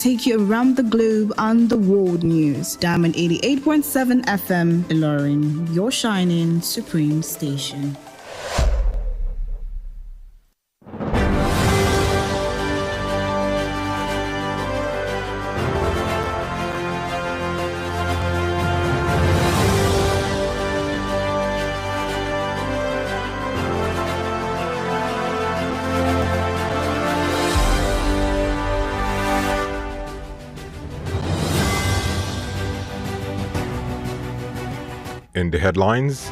Take you around the globe on the world news. Diamond 88.7 FM, Ilorin, your shining supreme station. In the headlines,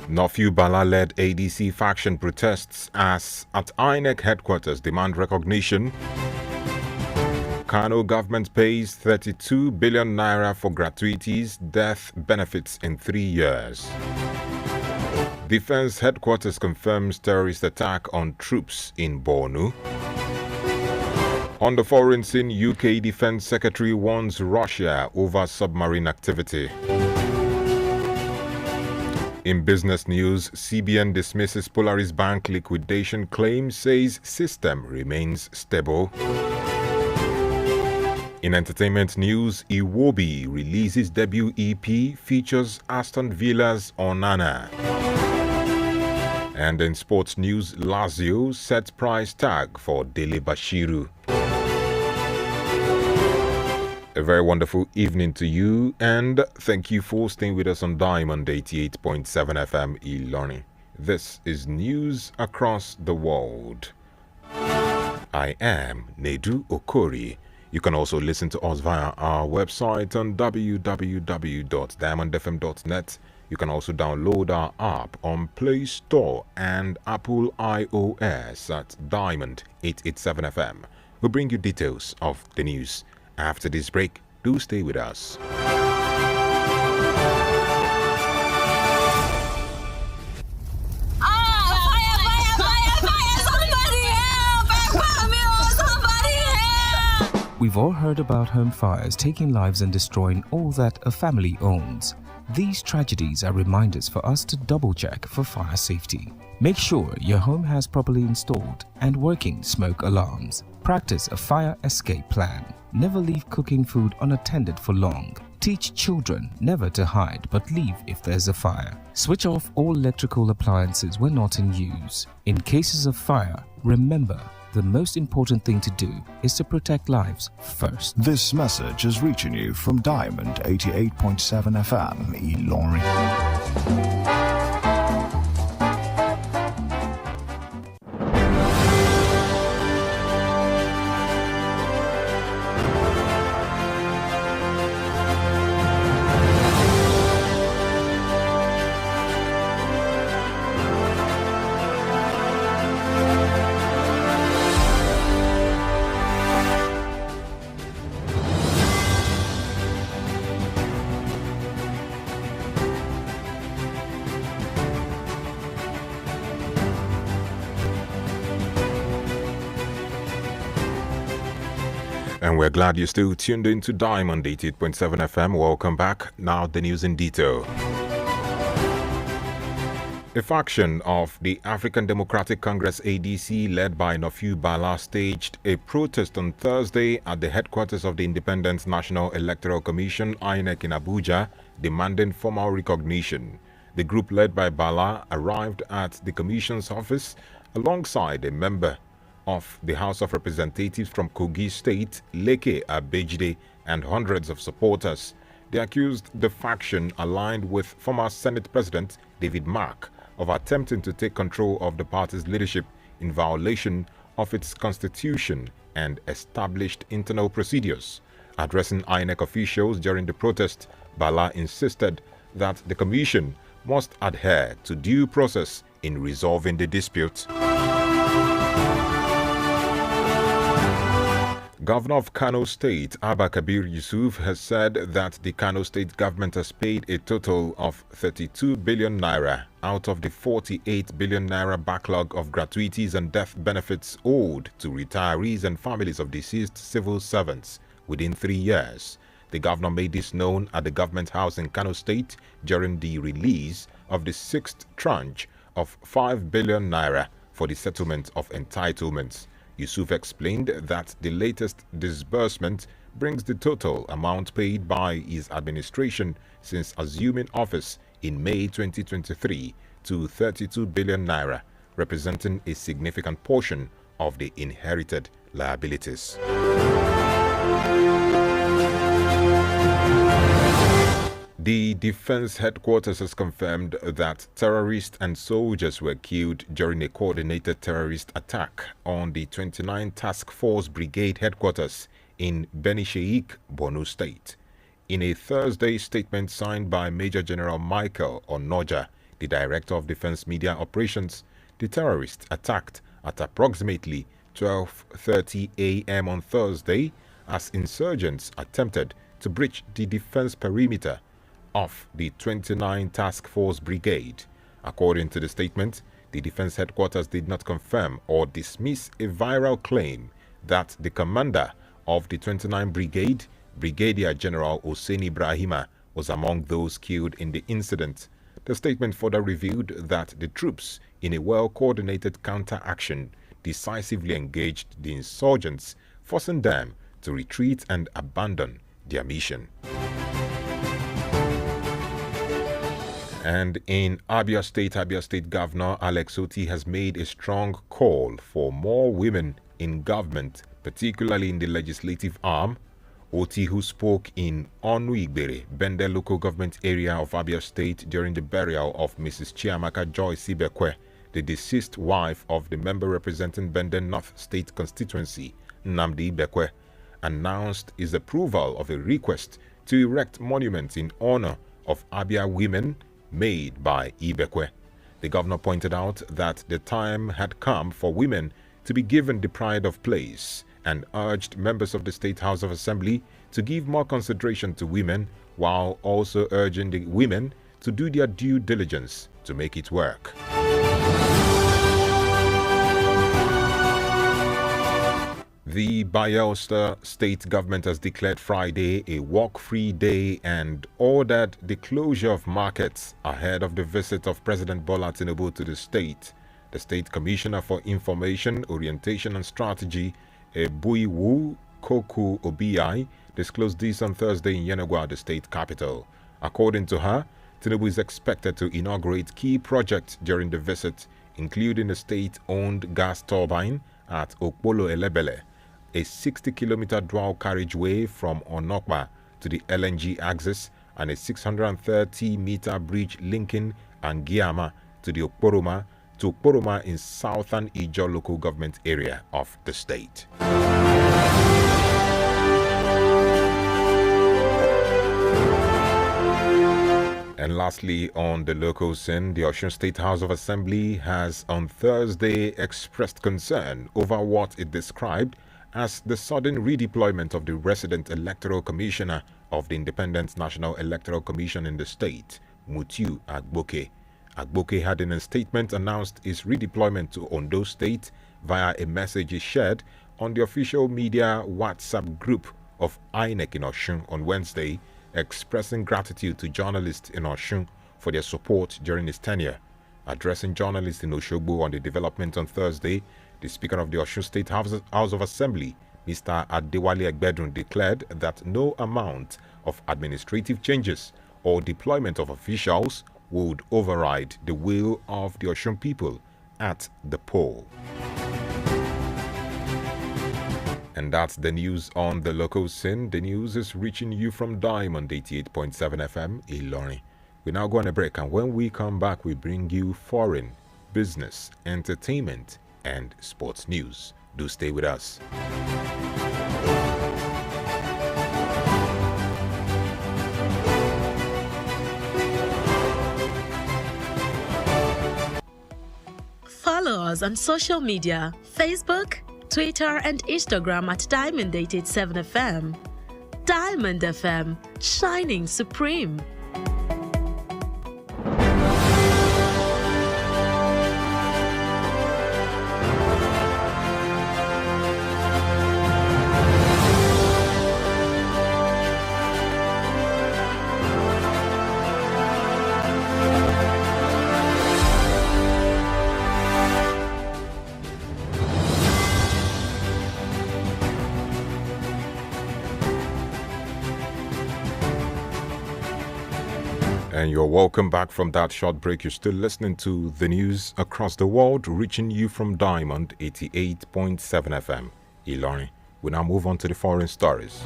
Nofew Bala-led ADC faction protests as at INEC headquarters demand recognition. Kano government pays 32 billion naira for gratuities, death benefits in 3 years. Defense headquarters confirms terrorist attack on troops in Borno. On the foreign scene, UK Defense Secretary warns Russia over submarine activity. In business news, CBN dismisses Polaris Bank liquidation claim, says system remains stable. In entertainment news, Iwobi releases debut EP, features Aston Villa's Onana. And in sports news, Lazio sets price tag for Dele Bashiru. A very wonderful evening to you, and thank you for staying with us on Diamond 88.7 FM Ilorin. This is news across the world. I am Nedu Okorie. You can also listen to us via our website on www.diamondfm.net. You can also download our app on Play Store and Apple iOS at Diamond 887 FM. We'll bring you details of the news. After this break, do stay with us. We've all heard about home fires taking lives and destroying all that a family owns. These tragedies are reminders for us to double-check for fire safety. Make sure your home has properly installed and working smoke alarms. Practice a fire escape plan. Never leave cooking food unattended for long. Teach children never to hide but leave if there's a fire. Switch off all electrical appliances when not in use. In cases of fire, remember, the most important thing to do is to protect lives first. This message is reaching you from Diamond 88.7 FM, Ilorin. And we're glad you're still tuned in to Diamond 88.7 FM. Welcome back. Now the news in detail. A faction of the African Democratic Congress ADC led by Nofew Bala staged a protest on Thursday at the headquarters of the Independent National Electoral Commission INEC in Abuja, demanding formal recognition. The group led by Bala arrived at the commission's office alongside a member of the House of Representatives from Kogi State, Leke Abejide, and hundreds of supporters. They accused the faction aligned with former Senate President David Mark of attempting to take control of the party's leadership in violation of its constitution and established internal procedures. Addressing INEC officials during the protest, Bala insisted that the commission must adhere to due process in resolving the dispute. Governor of Kano State, Abba Kabir Yusuf, has said that the Kano State government has paid a total of 32 billion naira out of the 48 billion naira backlog of gratuities and death benefits owed to retirees and families of deceased civil servants within 3 years. The governor made this known at the government house in Kano State during the release of the 6th tranche of 5 billion naira for the settlement of entitlements. Yusuf explained that the latest disbursement brings the total amount paid by his administration since assuming office in May 2023 to 32 billion naira, representing a significant portion of the inherited liabilities. The defense headquarters has confirmed that terrorists and soldiers were killed during a coordinated terrorist attack on the 29th Task Force Brigade headquarters in Beni Sheikh, Borno State. In a Thursday statement signed by Major General Michael Onoja, the Director of Defense Media Operations, the terrorists attacked at approximately 12:30 a.m. on Thursday as insurgents attempted to breach the defense perimeter of the 29th Task Force Brigade. According to the statement, the defense headquarters did not confirm or dismiss a viral claim that the commander of the 29th Brigade, Brigadier General Hossein Ibrahima, was among those killed in the incident. The statement further revealed that the troops, in a well-coordinated counter-action, decisively engaged the insurgents, forcing them to retreat and abandon their mission. And in Abia State Governor Alex Oti has made a strong call for more women in government, particularly in the legislative arm. Oti, who spoke in Onu-Igbere, Bende local government area of Abia State during the burial of Mrs. Chiamaka Joy Sibekwe, the deceased wife of the member representing Bende North State constituency, Nnamdi Ibekwe, announced his approval of a request to erect monuments in honor of Abia women made by Ibekwe. The governor pointed out that the time had come for women to be given the pride of place and urged members of the State House of Assembly to give more consideration to women while also urging the women to do their due diligence to make it work. The Bayelsa state government has declared Friday a walk-free day and ordered the closure of markets ahead of the visit of President Bola Tinubu to the state. The State Commissioner for Information, Orientation and Strategy, Ebuiwu Koku Obiai, disclosed this on Thursday in Yenagoa, the state capital. According to her, Tinubu is expected to inaugurate key projects during the visit, including a state-owned gas turbine at Okpolo Elebele, a 60-kilometer dual carriageway from Onokpa to the LNG axis, and a 630-meter bridge linking Angiama to the Okporoma in southern Ijo local government area of the state. And lastly, on the local scene, the Osun State House of Assembly has on Thursday expressed concern over what it described as the sudden redeployment of the resident electoral commissioner of the Independent National Electoral Commission in the state, Mutiu Agboke. Agboke had in a statement announced his redeployment to Ondo State via a message he shared on the official media WhatsApp group of INEC in Osun on Wednesday, expressing gratitude to journalists in Osun for their support during his tenure. Addressing journalists in Oshogbo on the development on Thursday, the Speaker of the Osun State House of Assembly, Mr. Adewale Egbedun, declared that no amount of administrative changes or deployment of officials would override the will of the Osun people at the poll. And that's the news on the local scene. The news is reaching you from Diamond 88.7 FM, Ilorin. We now go on a break, and when we come back, we bring you foreign, business, entertainment, and sports news. Do stay with us. Follow us on social media, Facebook, Twitter, and Instagram at Diamond 87 FM. Diamond FM, shining supreme. And you're welcome back from that short break. You're still listening to the news across the world, reaching you from Diamond 88.7 FM, Ilorin. We now move on to the foreign stories.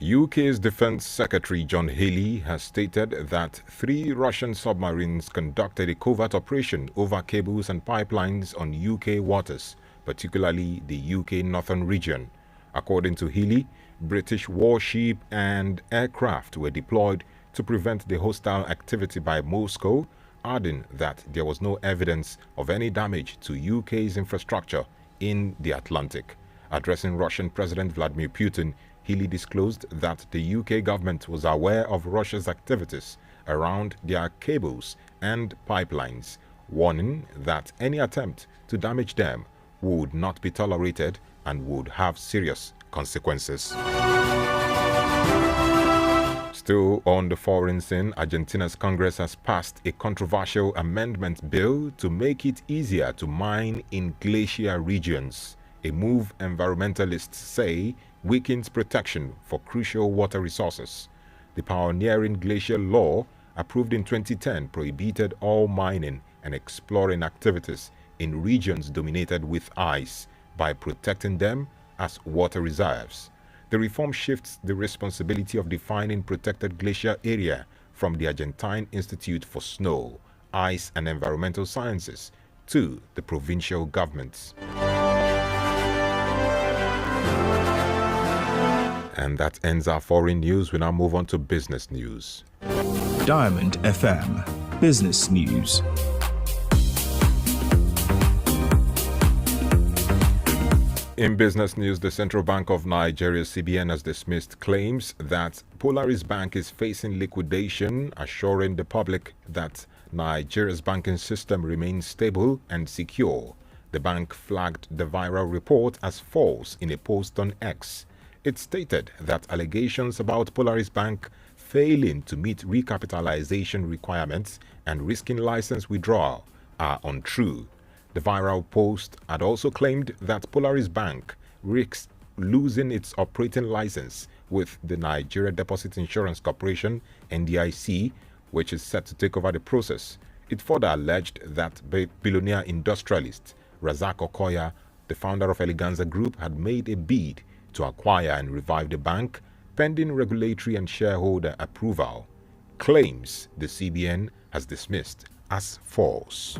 UK's Defense Secretary John Healey has stated that 3 Russian submarines conducted a covert operation over cables and pipelines on UK waters, particularly the UK northern region. According to Healey, British warship and aircraft were deployed to prevent the hostile activity by Moscow, adding that there was no evidence of any damage to UK's infrastructure in the Atlantic. Addressing Russian President Vladimir Putin, Healey disclosed that the UK government was aware of Russia's activities around their cables and pipelines, warning that any attempt to damage them would not be tolerated and would have serious consequences. Still on the foreign scene, Argentina's Congress has passed a controversial amendment bill to make it easier to mine in glacier regions, a move environmentalists say weakens protection for crucial water resources. The pioneering glacier law, approved in 2010, prohibited all mining and exploring activities in regions dominated with ice by protecting them as water reserves. The reform shifts the responsibility of defining protected glacier area from the Argentine Institute for Snow, Ice and Environmental Sciences to the provincial governments. And that ends our foreign news. We now move on to business news. Diamond FM Business News. In business news, the Central Bank of Nigeria, CBN, has dismissed claims that Polaris Bank is facing liquidation, assuring the public that Nigeria's banking system remains stable and secure. The bank flagged the viral report as false in a post on X. It stated that allegations about Polaris Bank failing to meet recapitalization requirements and risking license withdrawal are untrue. The viral post had also claimed that Polaris Bank risks losing its operating license with the Nigeria Deposit Insurance Corporation, NDIC, which is set to take over the process. It further alleged that billionaire industrialist Razak Okorie, the founder of Eleganza Group, had made a bid to acquire and revive the bank pending regulatory and shareholder approval. Claims the CBN has dismissed as false.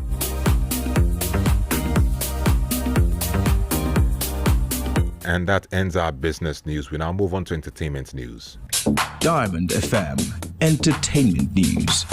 And that ends our business news. We now move on to entertainment news. Diamond FM Entertainment News.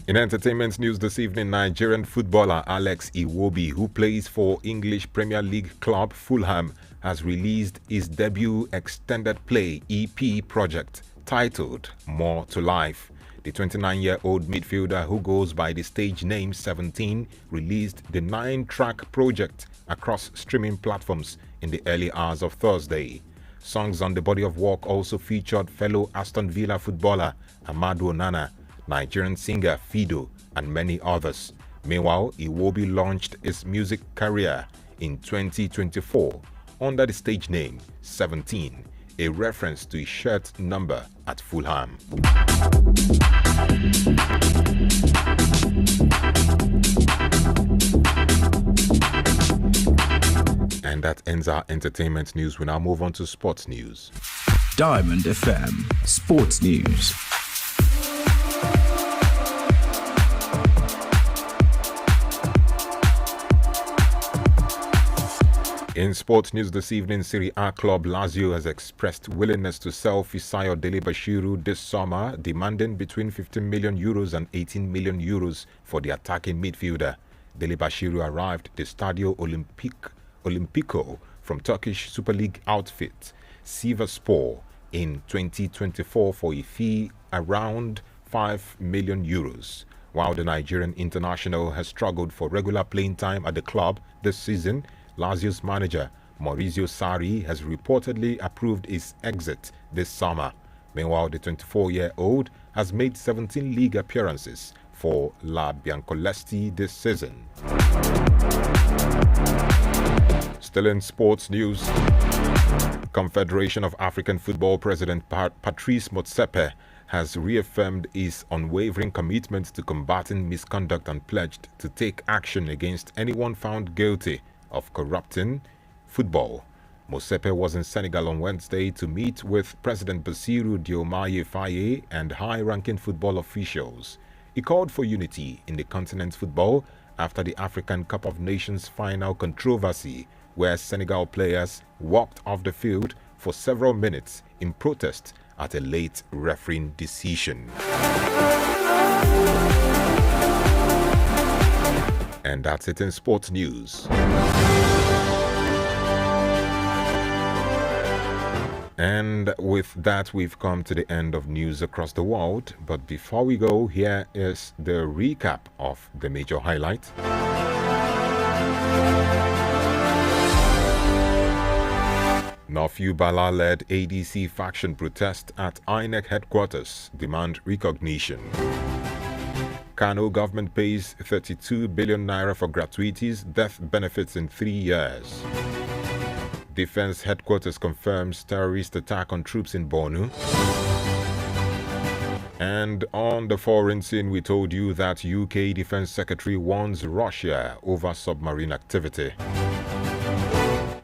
In entertainment news this evening, Nigerian footballer Alex Iwobi, who plays for English Premier League club Fulham, has released his debut extended play EP project titled More to Life. The 29-year-old midfielder, who goes by the stage name 17, released the 9-track project across streaming platforms in the early hours of Thursday. Songs on the body of work also featured fellow Aston Villa footballer Amadou Onana, Nigerian singer Fido, and many others. Meanwhile, Iwobi launched his music career in 2024 under the stage name 17, a reference to his shirt number at Fulham. And that ends our entertainment news. We now move on to sports news. Diamond FM Sports News. In sports news this evening, Serie A club Lazio has expressed willingness to sell Fisayo Dele-Bashiru this summer, demanding between 15 million euros and 18 million euros for the attacking midfielder. Dele-Bashiru arrived at the Stadio Olimpico from Turkish Super League outfit Sivasspor in 2024 for a fee around 5 million euros. While the Nigerian international has struggled for regular playing time at the club this season, Lazio's manager Maurizio Sarri has reportedly approved his exit this summer. Meanwhile, the 24-year-old has made 17 league appearances for La Biancolesti this season. Still in sports news, Confederation of African Football President Patrice Motsepe has reaffirmed his unwavering commitment to combating misconduct and pledged to take action against anyone found guilty of corrupting football. Motsepe was in Senegal on Wednesday to meet with President Bassirou Diomaye Faye and high-ranking football officials. He called for unity in the continent's football after the African Cup of Nations final controversy, where Senegal players walked off the field for several minutes in protest at a late refereeing decision. And that's it in sports news. And with that, we've come to the end of news across the world. But before we go, here is the recap of the major highlights. Nafiu Bala-led ADC faction protest at INEC headquarters demand recognition. Kano government pays 32 billion naira for gratuities, death benefits in 3 years. Defense headquarters confirms terrorist attack on troops in Borno. And on the foreign scene, we told you that UK Defense Secretary warns Russia over submarine activity.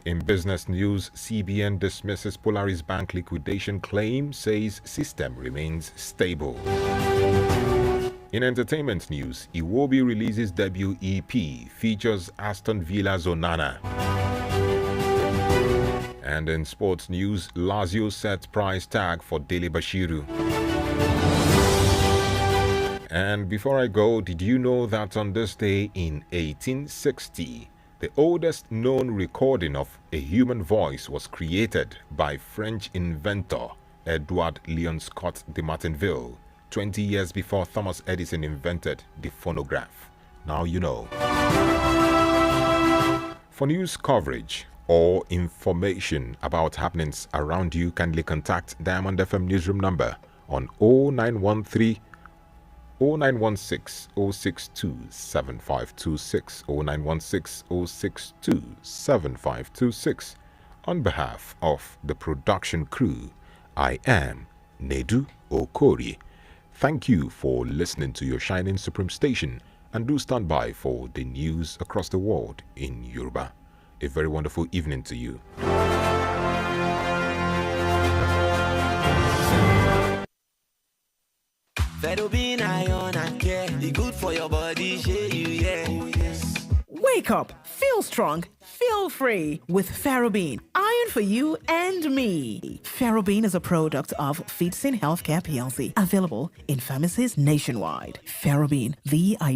In business news, CBN dismisses Polaris Bank liquidation claim, says system remains stable. In entertainment news, Iwobi releases debut EP, features Aston Villa Zonana. And in sports news, Lazio sets price tag for Dele Bashiru. And before I go, did you know that on this day in 1860, the oldest known recording of a human voice was created by French inventor Edward Leon Scott de Martinville, 20 years before Thomas Edison invented the phonograph. Now you know. For news coverage or information about happenings around you, kindly contact Diamond FM newsroom number on 0913 0916 062 7526 0916 062 7526. On behalf of the production crew, I am Nedu Okorie. Thank you for listening to your Shining Supreme station, and do stand by for the news across the world in Yoruba. A very wonderful evening to you. Ferrobin iron and care, the good for your body, shey you, yeah. Oh, yes. Wake up, feel strong, feel free with Ferrobin, iron for you and me. Ferrobin is a product of Feedsin Healthcare PLC, available in pharmacies nationwide. Ferrobin, the idea.